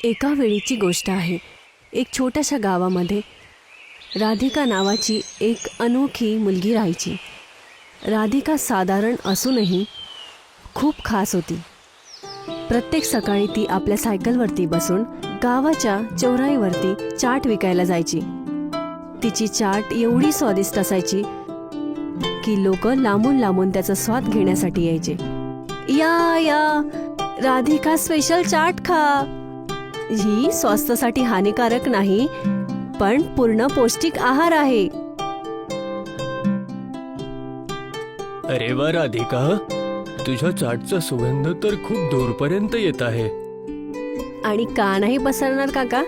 एका वेळीची गोष्ट आहे. एक छोट्याशा गावामध्ये राधिका नावाची एक अनोखी मुलगी राहायची. राधिका साधारण असूनही खूप खास होती. प्रत्येक सकाळी ती आपल्या सायकलवरती बसून गावाच्या चौराईवरती चाट विकायला जायची. तिची चाट एवढी स्वादिष्ट असायची की लोक लांबून लांबून त्याचा स्वाद घेण्यासाठी यायचे. या या, राधिका स्पेशल चाट खा. ही स्वास्थ्यासाठी हानिकारक नाही, पण पूर्ण पौष्टिक आहार आहे. अरे वा राधिका, तुझ्या चाटचा सुगंध तर खूप दूरपर्यंत येत आहे. आणि का नाही पसरणार काका?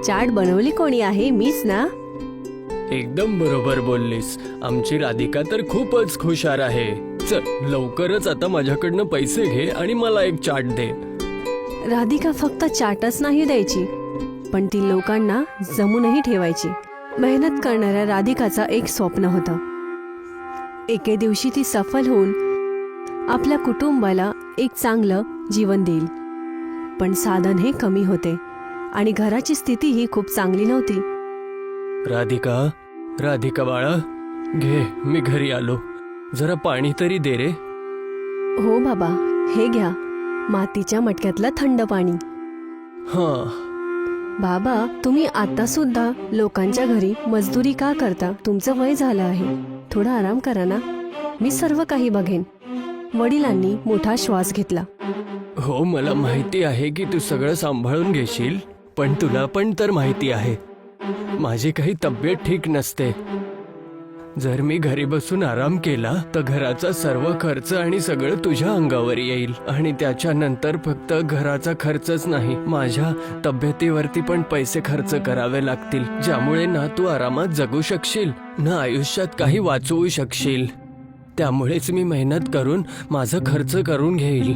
चाट बनवली कोणी आहे? मीच ना. एकदम बरोबर बोललीस. आमची राधिका तर खूपच हुशार आहे. चल लवकरच आता माझ्याकडनं पैसे घे आणि मला एक चाट दे. राधिका फक्त चाटच नाही द्यायची, पण ती लोकांना जमूनही ठेवायची. मेहनत करणाऱ्या राधिकाचा एक स्वप्न होतं. एके दिवशी ती सफल होऊन आपल्या कुटुंबाला एक चांगलं जीवन देईल. पण साधन हे कमी होते आणि घराची स्थितीही खूप चांगली नव्हती. राधिका, राधिका बाळा, घे, मी घरी आलो. जरा पाणी तरी दे रे. हो बाबा, हे घ्या, मातीच्या मटक्यातलं थंड पाणी. हा. बाबा, तुम्ही आता सुद्धा लोकांच्या घरी मजदुरी का करता? तुमचं वय झालं आहे, थोडा आराम करा ना. मी सर्व काही बघेन. वडिलांनी मोठा श्वास घेतला. हो, मला माहिती आहे की तू सगळं सांभाळून घेशील, पण तुला पण तर माहिती आहे माझी काही तब्येत ठीक नसते. जर मी घरी बसून आराम केला तर घराचा सर्व खर्च आणि सगळं तुझ्या अंगावर येईल. आणि त्याच्यानंतर फक्त घराचा खर्चच नाही, माझ्या तब्येतीवरती पण पैसे खर्च करावे लागतील, ज्यामुळे ना तू आरामात जगू शकशील ना आयुष्यात काही वाचवू शकशील. त्यामुळेच मी मेहनत करून माझा खर्च करून घेईल.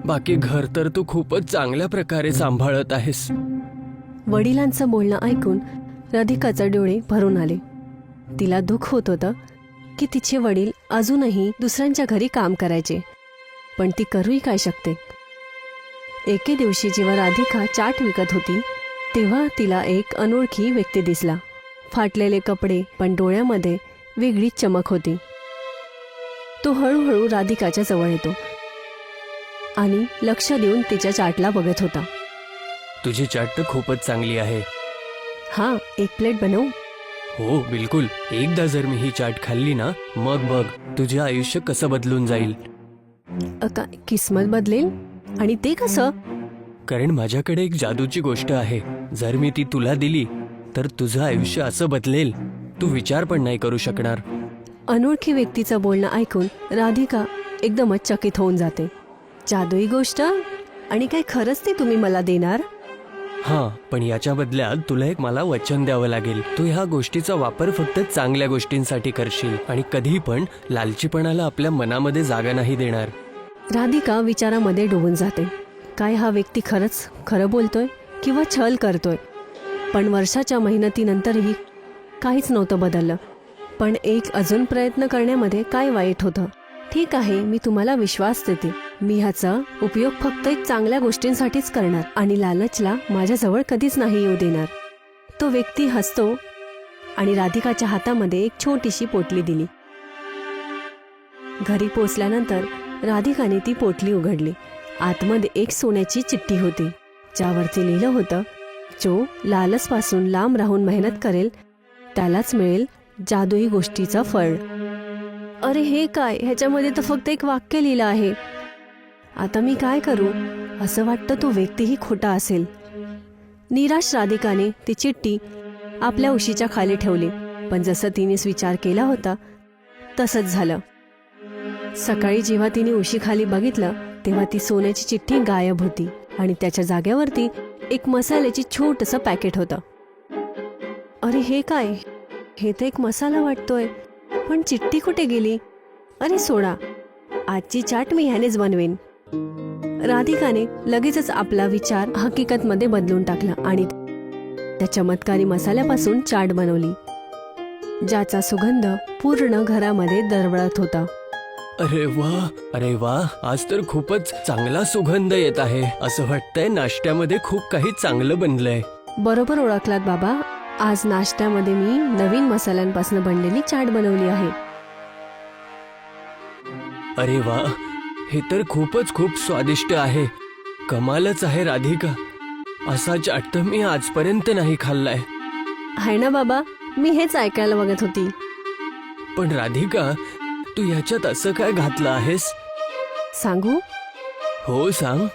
बाकी घर तर तू खूपच चांगल्या प्रकारे सांभाळत आहेस. वडिलांचं बोलणं ऐकून राधिकाचे डोळे भरून आले. तिला दुःख होत होतं की तिचे वडील अजूनही दुसऱ्यांच्या घरी काम करायचे, पण ती करूही काय शकते. एके दिवशी जेव्हा राधिका चाट विकत होती तेव्हा तिला एक अनोळखी व्यक्ती दिसला. फाटलेले कपडे, पण डोळ्यामध्ये वेगळीच चमक होती. तो हळूहळू राधिकाच्या जवळ येतो आणि लक्ष देऊन तिच्या चाटला बघत होता. तुझी चाट तर खूपच चांगली आहे. हा, एक प्लेट बनवू? हो बिलकुल. एकदा जर मी ही चाट खाल्ली ना, मग बघ तुझे आयुष्य कसं बदलून जाईल. किस्मत बदलेल? आणि ते कसं? कारण माझ्याकडे एक जादूची गोष्ट आहे. जर मी ती तुला दिली तर तुझं आयुष्य असं बदलेल, तू विचार पण नाही करू शकणार. अनोळखी व्यक्तीचं बोलणं ऐकून राधिका एकदमच चकित होऊन जाते. जादुई गोष्ट? आणि काय खरंच ते तुम्ही मला देणार? हां, पण याच्या बदल्यात तुला एक मला वचन द्यावं लागेल. तू ह्या गोष्टीचा वापर फक्त चांगल्या गोष्टींसाठी करशील आणि कधी पण लालचीपणाला आपल्या मनामध्ये जागा नाही देणार. राधिका विचारामध्ये डुबून जाते. काय हा व्यक्ती खरंच खरं बोलतोय किंवा छल करतोय? पण वर्षाच्या मेहनतीनंतरही काहीच नव्हतं बदललं. पण एक अजून प्रयत्न करण्यामध्ये काय वाईट होतं? ठीक आहे, मी तुम्हाला विश्वास देते. मी ह्याचा उपयोग फक्त एक चांगल्या गोष्टींसाठीच करणार आणि लालचला माझ्याजवळ कधीच नाही येऊ देणार. तो व्यक्ती हसतो आणि राधिकाच्या हातामध्ये एक छोटीशी पोटली दिली. घरी पोचल्यानंतर राधिकाने ती पोटली उघडली. आतमध्ये एक सोन्याची चिठ्ठी होती, ज्यावरती लिहिलं होतं, जो लालचपासून लांब राहून मेहनत करेल त्यालाच मिळेल जादुई गोष्टीचं फळ. अरे हे काय? ह्याच्यामध्ये तर फक्त एक वाक्य लिहिलं आहे. आता मी काय करू? असं वाटतं तो व्यक्तीही खोटा असेल. निराश राधिकाने ती चिठ्ठी आपल्या उशीच्या खाली ठेवली. पण जसं तिने विचार केला होता तसंच झालं. सकाळी जेव्हा तिने उशीखाली बघितलं तेव्हा ती सोन्याची चिठ्ठी गायब होती आणि त्याच्या जागेवरती एक मसाल्याची छोटंसं पॅकेट होतं. अरे हे काय? हे तर एक मसाला वाटतोय, पण चिठ्ठी कुठे गेली? अरे सोडा, आजची चाट मी ह्यानेच बनवेन. राधिकाने लगेचच आपला विचार हकीकतमध्ये बदलून टाकला आणि त्या चमत्कारी मसाल्यापासून चाट बनवली, ज्याचा सुगंध पूर्ण घरामध्ये दरवळत होता. अरे वा, आज तर खूपच चांगला सुगंध येत आहे. असं वाटतंय नाश्त्यामध्ये खूप काही चांगलं बनलंय. बरोबर ओळखलात बाबा. आज नाश्त्यामध्ये मी नवीन मसाल्यांपासून बनलेली चाट बनवली आहे. अरे वा, हे तर खूप स्वादिष्ट आहे. कमालच आहे राधिका. असा चाट तर मी आजपर्यंत नाही खाल्लाय. आहे ना बाबा, मी हेच ऐकायला बघत होती. पण राधिका, तू याच्यात असं काय घातलं आहेस? सांगू? हो सांग.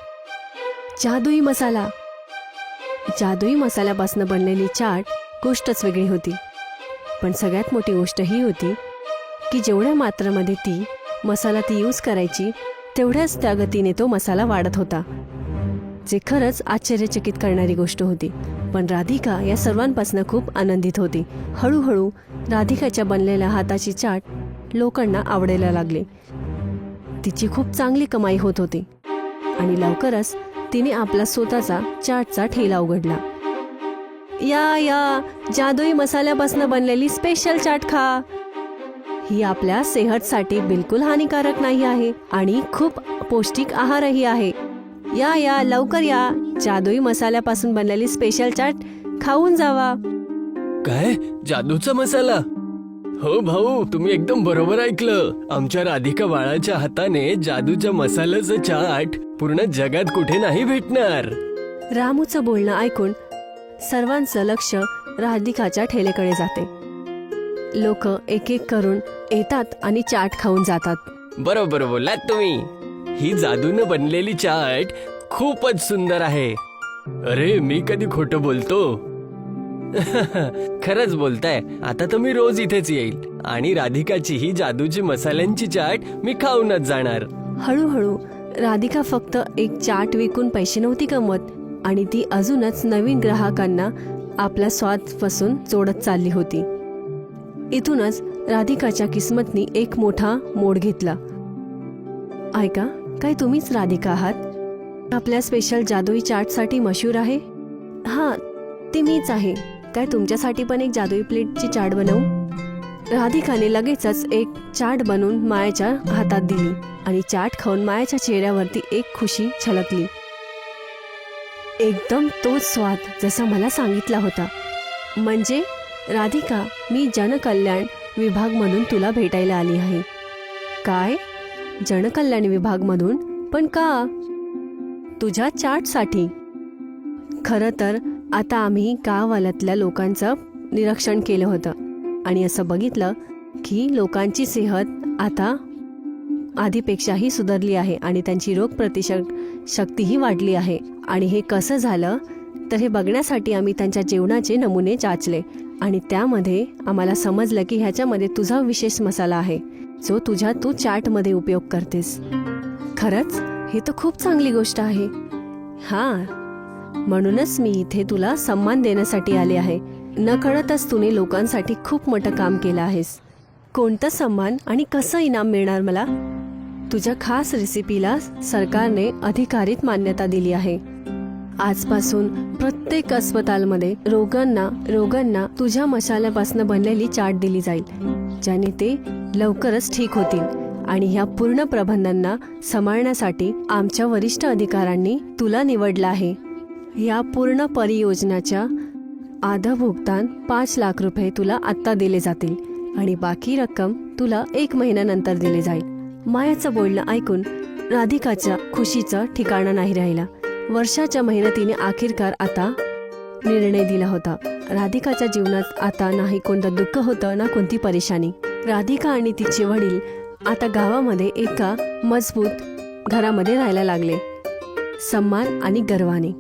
जादुई मसाला. जादुई मसाल्यापासून बनलेली चाट गोष्टच वेगळी होती. पण सगळ्यात मोठी गोष्ट ही होती की जेवढ्या मात्रामध्ये ती मसाला यूज करायची तेवढ्याच त्या गतीने तो मसाला वाढत होता, जे खरंच आश्चर्यचकित करणारी गोष्ट होती. पण राधिका या सर्वांपासून खूप आनंदित होती. हळूहळू राधिकाच्या बनलेल्या हाताची चाट लोकांना आवडायला लागली. तिची खूप चांगली कमाई होत होती आणि लवकरच तिने आपला स्वतःचा चाटचा ठेला उघडला. या जादुई मसाल्यापासून बनलेली स्पेशल चाट खा. ही आपल्या सेहतसाठी बिलकुल हानिकारक नाही आहे आणि खूप पौष्टिक आहारही आहे. या लवकर या, जादुई मसाल्यापासून बनलेली स्पेशल चाट खाऊन जावा. काय? जादूचा मसाला? हो भाऊ, तुम्ही एकदम बरोबर ऐकलं. आमच्या राधिका बाळाच्या हाताने जादूच्या मसाल्याचं चाट पूर्ण जगात कुठे नाही भेटणार. रामूचं बोलणं ऐकून सर्वांचं लक्ष राधिकाच्या ठेलेकडे जाते. लोक एक एक करून येतात आणि चाट खाऊन जातात. बरोबर बोललात तुम्ही. ही जादूनं बनलेली चाट खूपच सुंदर आहे. अरे, मी कधी खोटं बोलतो? खरंच बोलताय. आता तर मी रोज इथेच येईल आणि राधिकाची ही जादूची मसाल्यांची चाट मी खाऊनच जाणार. हळूहळू राधिका फक्त एक चाट विकून पैसे नव्हती कमवत आणि ती अजूनच नवीन ग्राहकांना आपला स्वादपासून जोडत चालली होती. इथूनच राधिकाच्या किस्मतनी एक मोठा मोड घेतला. ऐका, काय तुम्हीच राधिका आहात? आपल्या स्पेशल जादुई चाटसाठी मशहूर आहे? हां, ती मीच आहे. काय तुमच्यासाठी पण एक जादुई प्लेटची चाट बनवू? राधिकाने लगेचच एक चाट बनवून मायाच्या हातात दिली आणि चाट खाऊन मायाच्या चेहऱ्यावरती एक खुशी छलकली. एकदम तोच स्वाद जसा मला सांगितला होता. म्हणजे राधिका, मी जनकल्याण विभागमधून तुला भेटायला आली आहे. काय? जनकल्याण विभागमधून? पण का? तुझ्या चाटसाठी. खरं तर आता आम्ही गावातल्या लोकांचं निरीक्षण केलं होतं आणि असं बघितलं की लोकांची सेहत आता आधीपेक्षाही सुधारली आहे आणि त्यांची रोगप्रतिकारक शक्तीही वाढली आहे. आणि हे कसं झालं तर हे बघण्यासाठी आम्ही त्यांच्या जेवणाचे नमुने चाचले आणि त्यामध्ये आम्हाला समजलं की ह्याच्यामध्ये तुझा विशेष मसाला आहे जो तू चाटमध्ये उपयोग करतेस. खरंच ही तर खूप चांगली गोष्ट आहे. हां, म्हणूनच मी इथे तुला सन्मान देण्यासाठी आले आहे. नकळतच तूने लोकांसाठी खूप मोठं काम केलं आहेस. कोणतं सन्मान आणि कसं इनाम मिळणार मला? तुझ्या खास रेसिपीला सरकारने अधिकारीत मान्यता दिली आहे. आजपासून प्रत्येक अस्पतालमध्ये रोगांना तुझ्या मसाल्यापासून बनलेली चाट दिली जाईल, ज्याने ते लवकरच ठीक होतील. आणि ह्या पूर्ण प्रबंधांना सांभाळण्यासाठी आमच्या वरिष्ठ अधिकाऱ्यांनी तुला निवडलं आहे. या पूर्ण परियोजनाच्या आधा भुगतान 5 लाख रुपये तुला आत्ता दिले जातील आणि बाकी रक्कम तुला 1 महिन्यानंतर दिली जाईल. मायाचं बोलणं ऐकून राधिकाच्या खुशीचं ठिकाणा नाही राहिला. वर्षाच्या मेहनतीने अखेरकार आता निर्णय दिला होता. राधिकाच्या जीवनात आता नाही कोणतं दुःख होतं ना कोणती परेशानी. राधिका आणि तिचे वडील आता गावामध्ये एका मजबूत घरामध्ये राहायला लागले, सन्मान आणि गर्वाने.